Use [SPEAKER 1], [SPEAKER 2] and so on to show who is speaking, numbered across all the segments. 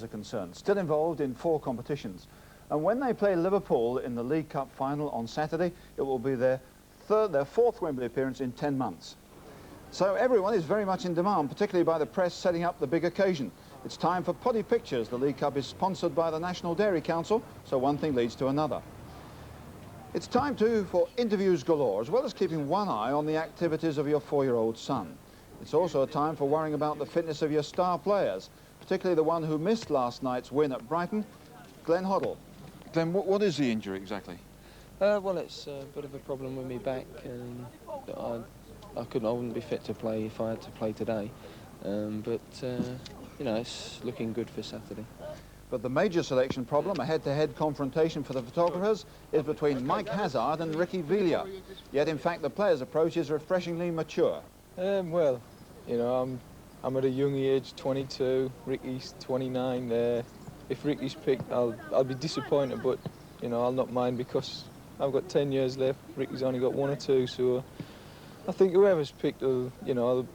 [SPEAKER 1] are concerned, still involved in 4 competitions. And when they play Liverpool in the League Cup final on Saturday, it will be their 4th Wembley appearance in 10 months. So everyone is very much in demand, particularly by the press setting up the big occasion. It's time for potty pictures. The League Cup is sponsored by the National Dairy Council, so one thing leads to another. It's time too for interviews galore, as well as keeping one eye on the activities of your 4-year-old son. It's also a time for worrying about the fitness of your star players, particularly the one who missed last night's win at Brighton, Glenn Hoddle. Glenn, what is the injury exactly?
[SPEAKER 2] Well, it's a bit of a problem with me back. I wouldn't be fit to play if I had to play today. You know, it's looking good for Saturday.
[SPEAKER 1] But the major selection problem, a head-to-head confrontation for the photographers, is between Mike Hazard and Ricky Villa. Yet, in fact, the players' approach is refreshingly mature.
[SPEAKER 3] Well, you know, I'm at a young age, 22. Ricky's 29 there. If Ricky's picked, I'll be disappointed, but, you know, I'll not mind because I've got 10 years left. Ricky's only got 1 or 2, so I think whoever's picked will, you know,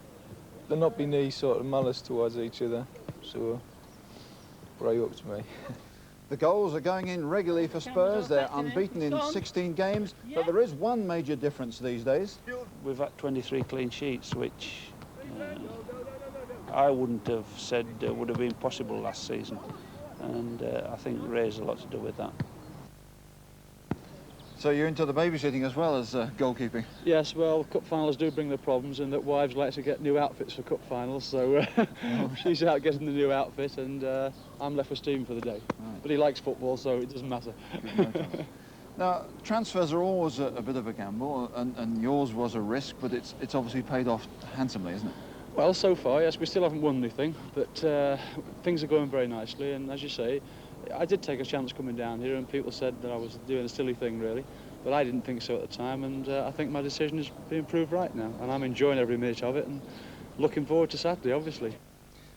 [SPEAKER 3] there'll not be any sort of malice towards each other, so pray up to me.
[SPEAKER 1] The goals are going in regularly for Spurs. They're unbeaten in 16 games, but there is one major difference these days.
[SPEAKER 4] We've had 23 clean sheets, which I wouldn't have said would have been possible last season. And I think Ray's a lot to do with that.
[SPEAKER 1] So you're into the babysitting as well as goalkeeping?
[SPEAKER 5] Yes, well, cup finals do bring the problems in that wives like to get new outfits for cup finals, so she's out getting the new outfit and I'm left with Stephen for the day. Right. But he likes football, so it doesn't matter.
[SPEAKER 1] Now, transfers are always a bit of a gamble, and yours was a risk, but it's obviously paid off handsomely, isn't it?
[SPEAKER 5] Well, so far, yes, we still haven't won anything, but things are going very nicely, and as you say, I did take a chance coming down here, and people said that I was doing a silly thing, really, but I didn't think so at the time, and I think my decision is being proved right now, and I'm enjoying every minute of it, and looking forward to Saturday, obviously.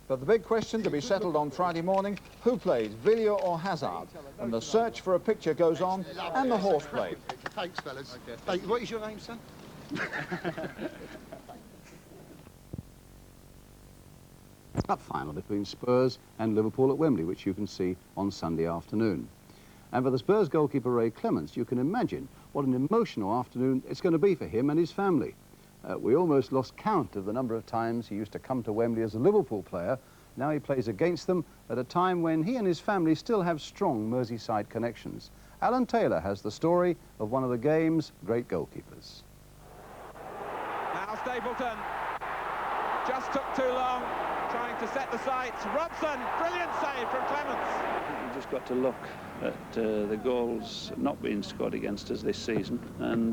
[SPEAKER 1] But the big question to be settled on Friday morning, who plays, Villa or Hazard? And the search for a picture goes on, and the horseplay.
[SPEAKER 6] Thanks, fellas. Okay. Hey, what is your name, son?
[SPEAKER 7] Cup final between Spurs and Liverpool at Wembley, which you can see on Sunday afternoon. And for the Spurs goalkeeper Ray Clemence, you can imagine what an emotional afternoon it's going to be for him and his family. We almost lost count of the number of times he used to come to Wembley as a Liverpool player. Now he plays against them at a time when he and his family still have strong Merseyside connections. Alan Taylor has the story of one of the game's great goalkeepers.
[SPEAKER 8] Now Stapleton just took too long, trying to set the sights. Robson, brilliant save from Clemence.
[SPEAKER 4] You've just got to look at the goals not being scored against us this season, and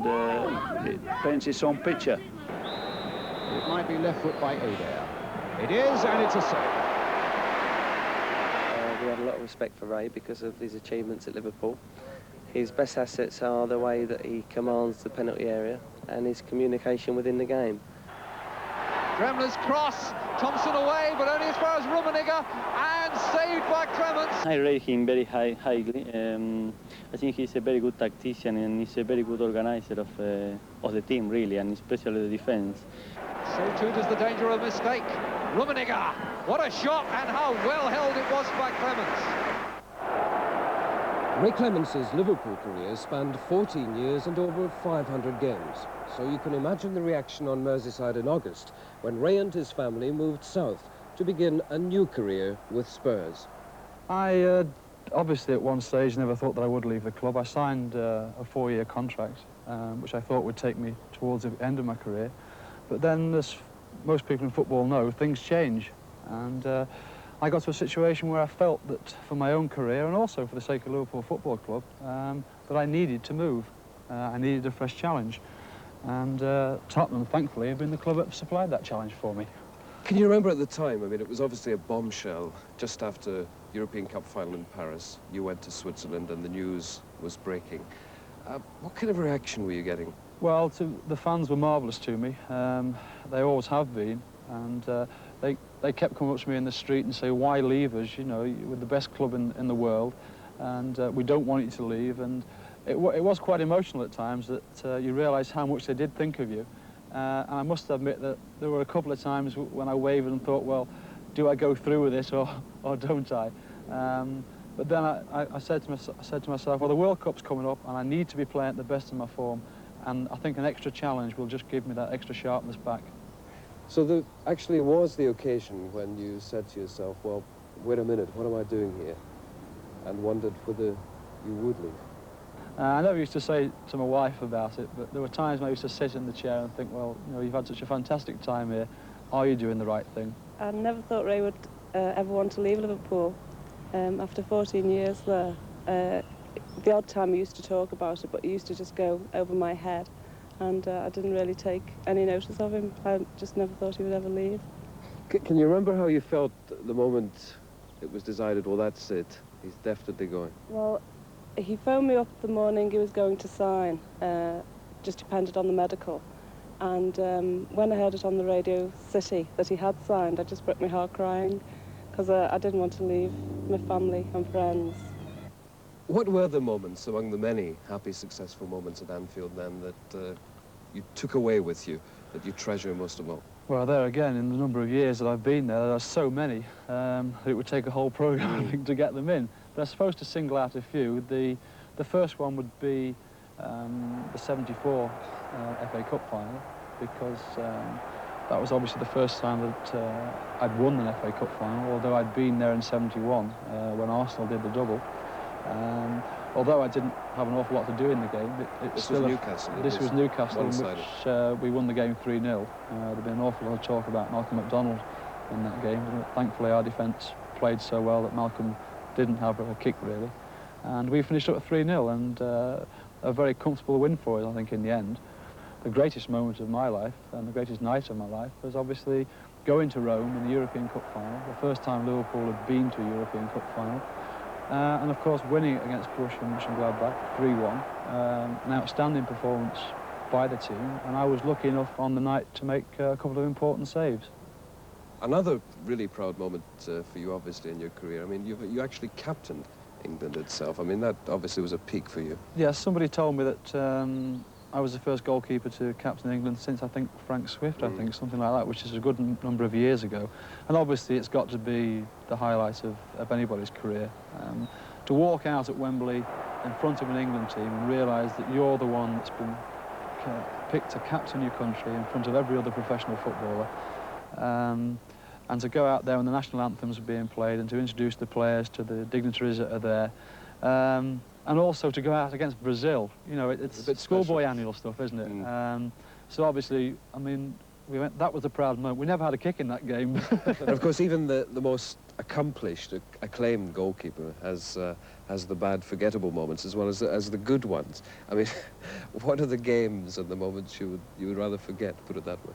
[SPEAKER 4] it paints its own picture.
[SPEAKER 9] It might be left foot by Adair. It is, and it's a save.
[SPEAKER 2] We have a lot of respect for Ray because of his achievements at Liverpool. His best assets are the way that he commands the penalty area and his communication within the game.
[SPEAKER 8] Gremler's cross, Thompson away, but only as far as Rummenigge, and saved by Clemence.
[SPEAKER 10] I rate him very highly. I think he's a very good tactician and he's a very good organizer of the team, really, and especially the defence.
[SPEAKER 8] So too does the danger of mistake. Rummenigge, what a shot, and how well held it was by Clemence.
[SPEAKER 11] Ray Clemence's Liverpool career spanned 14 years and over 500 games. So you can imagine the reaction on Merseyside in August when Ray and his family moved south to begin a new career with Spurs.
[SPEAKER 5] I obviously at one stage never thought that I would leave the club. I signed a 4-year contract, which I thought would take me towards the end of my career. But then, as most people in football know, things change. And I got to a situation where I felt that for my own career and also for the sake of Liverpool Football Club, that I needed to move. I needed a fresh challenge. And Tottenham, thankfully, have been the club that have supplied that challenge for me.
[SPEAKER 11] Can you remember at the time, I mean, it was obviously a bombshell just after European Cup final in Paris. You went to Switzerland and the news was breaking. What kind of reaction were you getting?
[SPEAKER 5] Well, the fans were marvellous to me. They always have been. And they kept coming up to me in the street and say, why leave us? You know, we're the best club in the world, and we don't want you to leave. And it was quite emotional at times that you realise how much they did think of you. And I must admit that there were a couple of times when I wavered and thought, well, do I go through with this or don't I? But then I said to myself, well, the World Cup's coming up and I need to be playing at the best of my form, and I think an extra challenge will just give me that extra sharpness back.
[SPEAKER 11] So there actually was the occasion when you said to yourself, well, wait a minute, what am I doing here? And wondered whether you would leave.
[SPEAKER 5] I never used to say to my wife about it, but there were times when I used to sit in the chair and think, well, you know, you've had such a fantastic time here. Are you doing the right thing?
[SPEAKER 12] I never thought Ray would ever want to leave Liverpool. After 14 years there, the odd time we used to talk about it, but it used to just go over my head, and I didn't really take any notice of him. I just never thought he would ever leave.
[SPEAKER 11] Can you remember how you felt the moment it was decided, well, that's it, he's definitely going?
[SPEAKER 12] Well, he phoned me up the morning he was going to sign, just depended on the medical. And when I heard it on the Radio City that he had signed, I just broke my heart crying, because I didn't want to leave my family and friends.
[SPEAKER 11] What were the moments among the many happy, successful moments at Anfield then that you took away with you, that you treasure most of all?
[SPEAKER 5] Well, there again, in the number of years that I've been there are so many that it would take a whole programme I think, to get them in. But I'm supposed to single out a few. The first one would be the '74 FA Cup final, because that was obviously the first time that I'd won an FA Cup final, although I'd been there in '71 when Arsenal did the double. Although I didn't have an awful lot to do in the game,
[SPEAKER 11] this was Newcastle.
[SPEAKER 5] This was Newcastle, in which we won the game 3-0. There'd been an awful lot of talk about Malcolm MacDonald in that game. Thankfully, our defence played so well that Malcolm didn't have a kick, really. And we finished up at 3-0, and a very comfortable win for us, I think, in the end. The greatest moment of my life, and the greatest night of my life, was obviously going to Rome in the European Cup final, the first time Liverpool had been to a European Cup final. And of course winning against Borussia Mönchengladbach 3-1, an outstanding performance by the team, and I was lucky enough on the night to make a couple of important saves.
[SPEAKER 11] Another really proud moment for you obviously in your career, I mean you actually captained England itself. I mean that obviously was a peak for you.
[SPEAKER 5] Yeah, somebody told me that I was the first goalkeeper to captain England since, I think, Frank Swift, I think, something like that, which is a good number of years ago. And obviously it's got to be the highlight of anybody's career. To walk out at Wembley in front of an England team and realise that you're the one that's been picked to captain your country in front of every other professional footballer, and to go out there when the national anthems are being played and to introduce the players to the dignitaries that are there, and also to go out against Brazil. You know, it's schoolboy annual stuff, isn't it? So obviously, I mean, that was a proud moment. We never had a kick in that game.
[SPEAKER 11] And of course, even the most accomplished, acclaimed goalkeeper has the bad, forgettable moments as well as the good ones. I mean, what are the games and the moments you would rather forget, put it that way?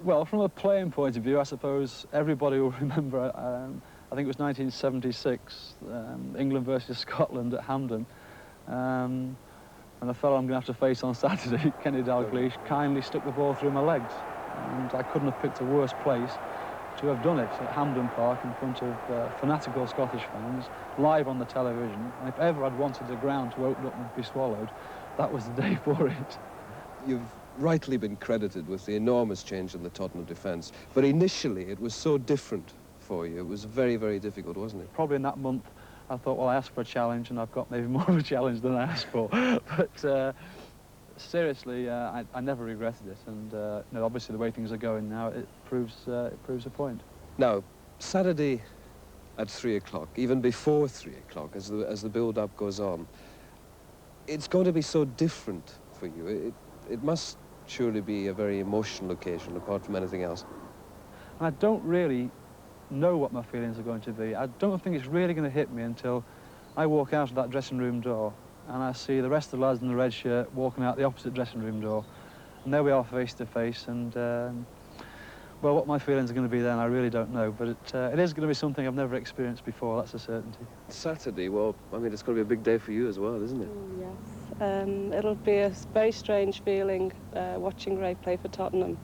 [SPEAKER 5] Well, from a playing point of view, I suppose everybody will remember, I think it was 1976, England versus Scotland at Hampden. And the fellow I'm going to have to face on Saturday, Kenny Dalglish, kindly stuck the ball through my legs. And I couldn't have picked a worse place to have done it, at Hampden Park in front of fanatical Scottish fans, live on the television. And if ever I'd wanted the ground to open up and be swallowed, that was the day for it.
[SPEAKER 11] You've rightly been credited with the enormous change in the Tottenham defence, but initially it was so different for you. It was very, very difficult, wasn't it?
[SPEAKER 5] Probably in that month I thought, well, I asked for a challenge and I've got maybe more of a challenge than I asked for. But seriously, I never regretted it, and you know, obviously the way things are going now, it proves a point.
[SPEAKER 11] Now, Saturday at 3 o'clock, even before 3 o'clock, as the build-up goes on, it's going to be so different for you. It must surely be a very emotional occasion, apart from anything else.
[SPEAKER 5] And I don't really know what my feelings are going to be. I don't think it's really going to hit me until I walk out of that dressing room door and I see the rest of the lads in the red shirt walking out the opposite dressing room door. And there we are face to face, and well, what my feelings are going to be then, I really don't know, but it is going to be something I've never experienced before, that's a certainty.
[SPEAKER 11] Saturday, well, I mean, it's going to be a big day for you as well, isn't it?
[SPEAKER 12] Yes. It'll be a very strange feeling watching Ray play for Tottenham.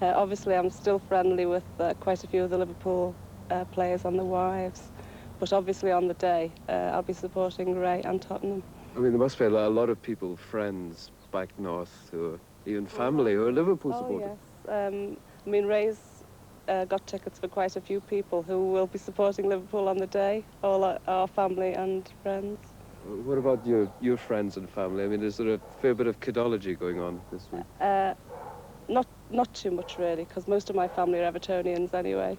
[SPEAKER 12] Obviously, I'm still friendly with quite a few of the Liverpool players and their wives, but obviously on the day, I'll be supporting Ray and Tottenham.
[SPEAKER 11] I mean, there must be a lot of people, friends back north, who are even family, who are Liverpool supporters.
[SPEAKER 12] Oh, yes. I mean, Ray's got tickets for quite a few people who will be supporting Liverpool on the day, all our family and friends.
[SPEAKER 11] What about your friends and family? I mean, is there a fair bit of kidology going on this week?
[SPEAKER 12] Not too much, really, because most of my family are Evertonians anyway.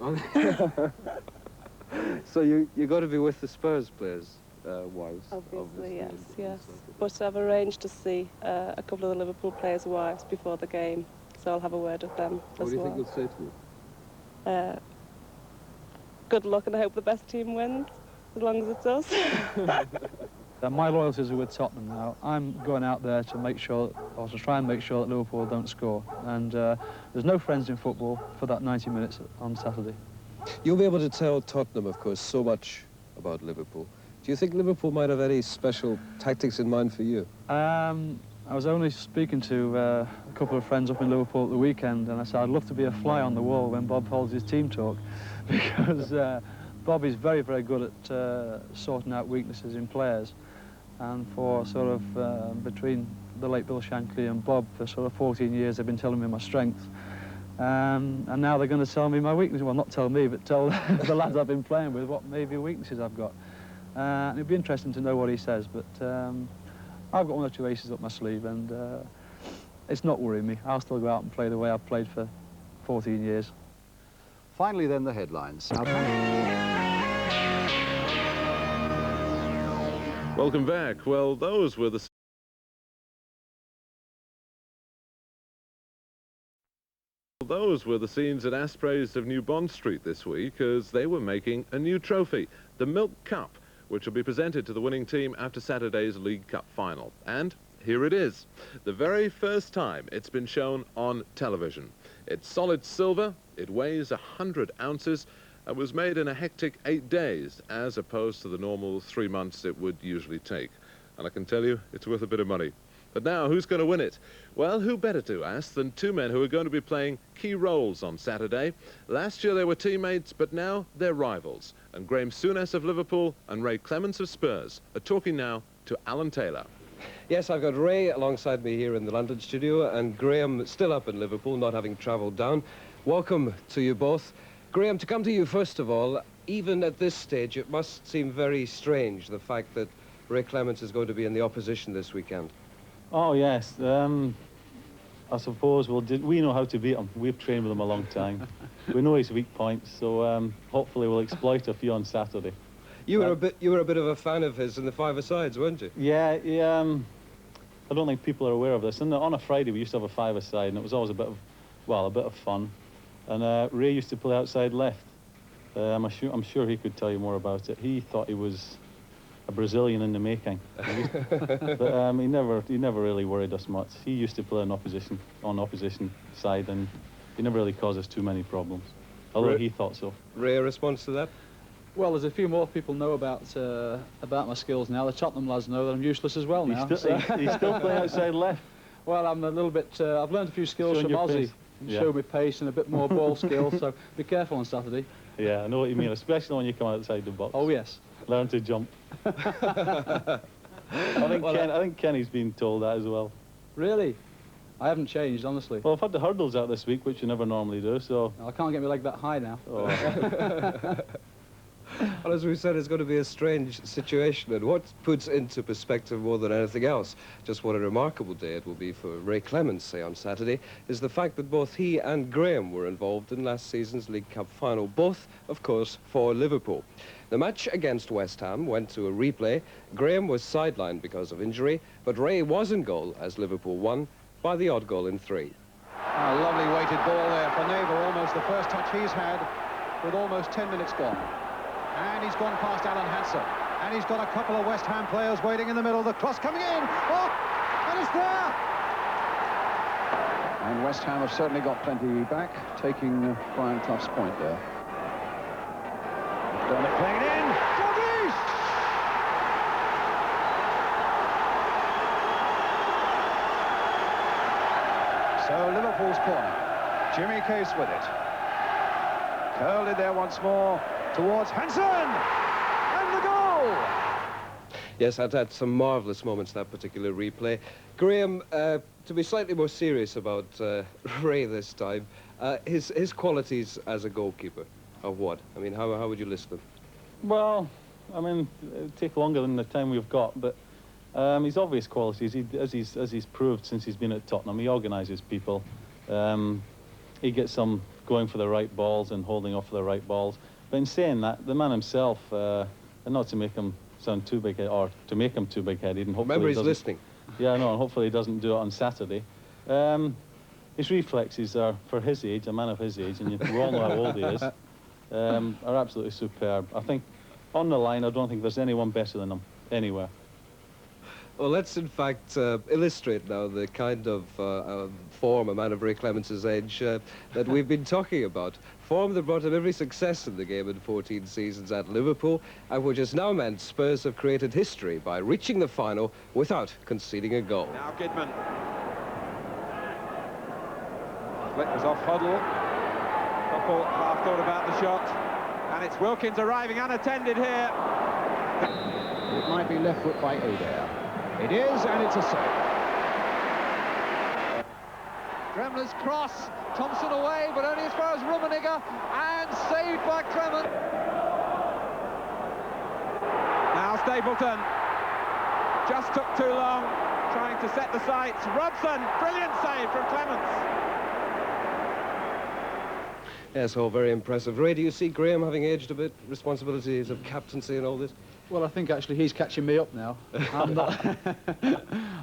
[SPEAKER 11] So you got to be with the Spurs players' wives?
[SPEAKER 12] Obviously, yes. But I've arranged to see a couple of the Liverpool players' wives before the game, so I'll have a word with them
[SPEAKER 11] What do you think they'll say to you?
[SPEAKER 12] Good luck, and I hope the best team wins, as long as it does.
[SPEAKER 5] My loyalties are with Tottenham now. I'm going out there to make sure, or to try and make sure that Liverpool don't score. And there's no friends in football for that 90 minutes on Saturday.
[SPEAKER 11] You'll be able to tell Tottenham, of course, so much about Liverpool. Do you think Liverpool might have any special tactics in mind for you?
[SPEAKER 5] I was only speaking to a couple of friends up in Liverpool at the weekend, and I said I'd love to be a fly on the wall when Bob holds his team talk, because Bob is very, very good at sorting out weaknesses in players. And for sort of between the late Bill Shankly and Bob, for sort of 14 years, they've been telling me my strengths. And now they're going to tell me my weaknesses. Well, not tell me, but tell the lads I've been playing with what maybe weaknesses I've got. And it'd be interesting to know what he says, but I've got one or two aces up my sleeve, and it's not worrying me. I'll still go out and play the way I've played for 14 years.
[SPEAKER 7] Finally, then, the headlines.
[SPEAKER 13] Welcome back. Well, those were the scenes at Aspreys of New Bond Street this week, as they were making a new trophy, the Milk Cup, which will be presented to the winning team after Saturday's League Cup final. And here it is, the very first time it's been shown on television. It's solid silver, it weighs 100 ounces, and was made in a hectic 8 days, as opposed to the normal 3 months it would usually take. And I can tell you, it's worth a bit of money. But now, who's going to win it? Well, who better to ask than two men who are going to be playing key roles on Saturday. Last year they were teammates, but now they're rivals. And Graeme Souness of Liverpool and Ray Clemence of Spurs are talking now to Alan Taylor.
[SPEAKER 11] Yes, I've got Ray alongside me here in the London studio, and Graeme still up in Liverpool, not having travelled down. Welcome to you both. Graeme, to come to you first of all, even at this stage, it must seem very strange, the fact that Ray Clemence is going to be in the opposition this weekend.
[SPEAKER 14] Oh, yes. I suppose we know how to beat him. We've trained with him a long time. We know his weak points, so hopefully we'll exploit a few on Saturday.
[SPEAKER 11] You were a bit of a fan of his in the five-a-sides, weren't you?
[SPEAKER 14] Yeah, I don't think people are aware of this. On a Friday, we used to have a five-a-side, and it was always a bit of fun. And Ray used to play outside left. I'm sure he could tell you more about it. He thought he was a Brazilian in the making. But he never really worried us much. He used to play on opposition side, and he never really caused us too many problems. Although he thought so.
[SPEAKER 11] Ray, a response to that?
[SPEAKER 5] Well, there's a few more people know about my skills now. The Tottenham lads know that I'm useless as well now.
[SPEAKER 14] He's still playing outside left.
[SPEAKER 5] Well, I'm a little bit. I've learned a few skills from Ozzy. Show me pace and a bit more ball skills. So be careful on Saturday.
[SPEAKER 14] Yeah, I know what you mean, especially when you come outside the box.
[SPEAKER 5] Oh yes.
[SPEAKER 14] Learn to jump. I think Kenny's been told that as well.
[SPEAKER 5] Really? I haven't changed, honestly.
[SPEAKER 14] Well, I've had the hurdles out this week, which you never normally do, so...
[SPEAKER 5] I can't get my leg that high now.
[SPEAKER 14] Oh.
[SPEAKER 11] Well, as we said, it's going to be a strange situation, and what puts into perspective more than anything else just what a remarkable day it will be for Ray Clemence, say, on Saturday, is the fact that both he and Graeme were involved in last season's League Cup final, both, of course, for Liverpool. The match against West Ham went to a replay. Graeme was sidelined because of injury, but Ray was in goal as Liverpool won by the odd goal in 3.
[SPEAKER 9] A lovely weighted ball there for Neighbour, almost the first touch he's had with almost 10 minutes gone. And he's gone past Alan Hansen. And he's got a couple of West Ham players waiting in the middle. The cross coming in. Oh, and it's there. And West Ham have certainly got plenty back, taking Brian Clough's point there. Dermot playing it in. Doggies! So Liverpool's corner. Jimmy Case with it. Curled in there once more towards Hansen, and the goal!
[SPEAKER 11] Yes, I'd had some marvellous moments, that particular replay. Graeme, to be slightly more serious about Ray this time, His qualities as a goalkeeper are what? I mean, how would you list them?
[SPEAKER 14] Well, I mean, it'll take longer than the time we've got, but his obvious qualities, as he's proved since he's been at Tottenham, he organises people. He gets them going for the right balls and holding off for the right balls. But in saying that, the man himself, and not to make him sound too big, or to make him too big-headed, and hopefully
[SPEAKER 11] remember he's listening.
[SPEAKER 14] Yeah, no, and hopefully he doesn't do it on Saturday. His reflexes are, for his age, a man of his age, and we all know how old he is, are absolutely superb. I think on the line, I don't think there's anyone better than him anywhere.
[SPEAKER 11] Well, let's in fact illustrate now the kind of form a man of Ray Clemence's age that we've been talking about. Form that brought him every success in the game in 14 seasons at Liverpool, and which has now meant Spurs have created history by reaching the final without conceding a goal.
[SPEAKER 8] Now Kidman. Flick was off Huddle. Couple half thought about the shot, and it's Wilkins arriving unattended here.
[SPEAKER 9] It might be left foot by Adair. It is, and it's a save. Gremler's cross, Thompson away, but only as far as Rummenigge, and saved by Clemence.
[SPEAKER 8] Now Stapleton, just took too long, trying to set the sights. Robson, brilliant save from Clemence.
[SPEAKER 11] Yes, all very impressive. Ray, do you see Graeme having aged a bit, responsibilities of captaincy and all this?
[SPEAKER 5] Well, I think actually he's catching me up now. I'm not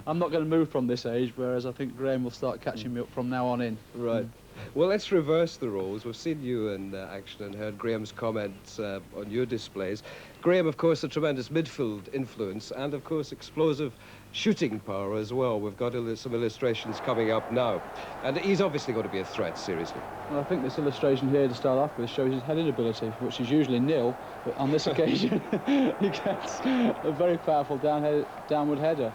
[SPEAKER 5] going to move from this age, whereas I think Graeme will start catching me up from now on in.
[SPEAKER 11] Right. Well, let's reverse the roles. We've seen you in action and heard Graeme's comments on your displays. Graeme, of course, a tremendous midfield influence and, of course, explosive shooting power as well. We've got some illustrations coming up now. And he's obviously going to be a threat, seriously.
[SPEAKER 5] Well, I think this illustration here to start off with shows his heading ability, which is usually nil, but on this occasion he gets a very powerful downward header.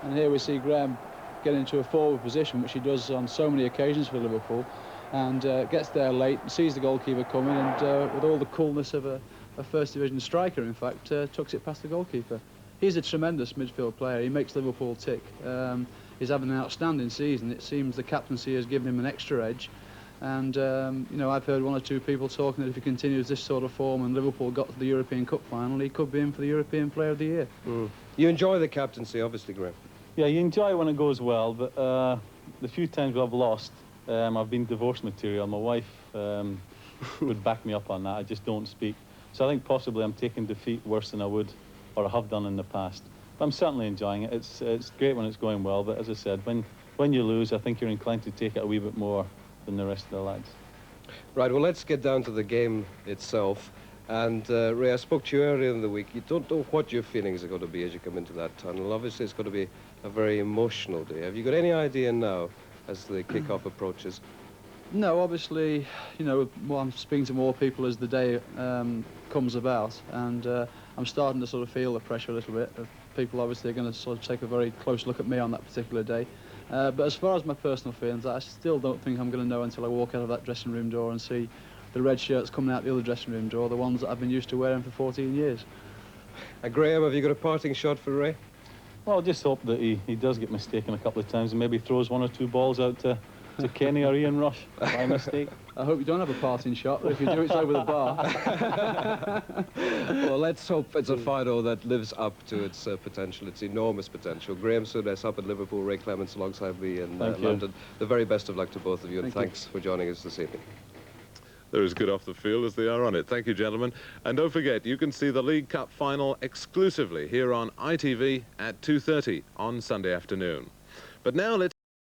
[SPEAKER 5] And here we see Graeme get into a forward position, which he does on so many occasions for Liverpool, and gets there late, sees the goalkeeper coming, and with all the coolness of a First Division striker, in fact, tucks it past the goalkeeper. He's a tremendous midfield player. He makes Liverpool tick. He's having an outstanding season. It seems the captaincy has given him an extra edge. And, you know, I've heard one or two people talking that if he continues this sort of form and Liverpool got to the European Cup final, he could be in for the European Player of the Year.
[SPEAKER 11] Mm. You enjoy the captaincy, obviously, Graeme.
[SPEAKER 14] Yeah, you enjoy it when it goes well, but the few times I've lost, I've been divorce material. My wife would back me up on that. I just don't speak. So I think possibly I'm taking defeat worse than I would or I have done in the past. But I'm certainly enjoying it. It's great when it's going well, but as I said, when you lose, I think you're inclined to take it a wee bit more than the rest of the lads.
[SPEAKER 11] Right, well, let's get down to the game itself. And Ray, I spoke to you earlier in the week. You don't know what your feelings are going to be as you come into that tunnel. Obviously, it's going to be a very emotional day. Have you got any idea now as the kick-off approaches?
[SPEAKER 5] No, obviously, you know, I'm speaking to more people as the day comes about, and I'm starting to sort of feel the pressure a little bit. People obviously are going to sort of take a very close look at me on that particular day. But as far as my personal feelings, I still don't think I'm going to know until I walk out of that dressing room door and see the red shirts coming out the other dressing room door, the ones that I've been used to wearing for 14 years.
[SPEAKER 11] Graeme, have you got a parting shot for Ray?
[SPEAKER 14] Well, I just hope that he does get mistaken a couple of times and maybe throws one or two balls out to Kenny or Ian Rush by mistake.
[SPEAKER 5] I hope you don't have a parting shot, but if you do, it's over the bar.
[SPEAKER 11] Well, let's hope it's a final that lives up to its potential, its enormous potential. Graeme Souness up at Liverpool, Ray Clemence alongside me in London. The very best of luck to both of you, and thanks for joining us this evening.
[SPEAKER 13] They're as good off the field as they are on it. Thank you, gentlemen. And don't forget, you can see the League Cup final exclusively here on ITV at 2:30 on Sunday afternoon. But now let's